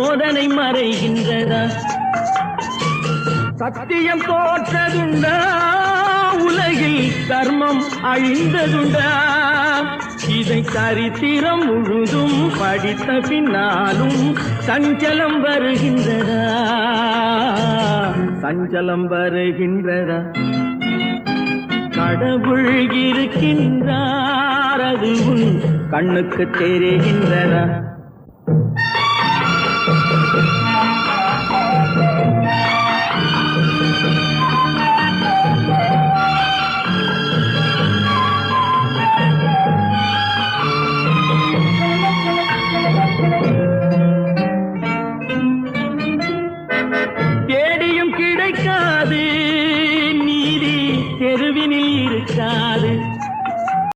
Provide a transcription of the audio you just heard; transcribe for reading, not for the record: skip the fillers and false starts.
சோதனை மறைகின்றதா? சத்தியம் தோற்றதுண்டா? உலகில் தர்மம் அழிந்ததுண்டா? இதை சரித்திரம் முழுதும் படித்த பின்னாலும் சஞ்சலம் வருகின்றதா? சஞ்சலம் வருகின்றதா? கடவுள் இருக்கின்றார், அது உன் கண்ணுக்கு தெரிகின்றதா?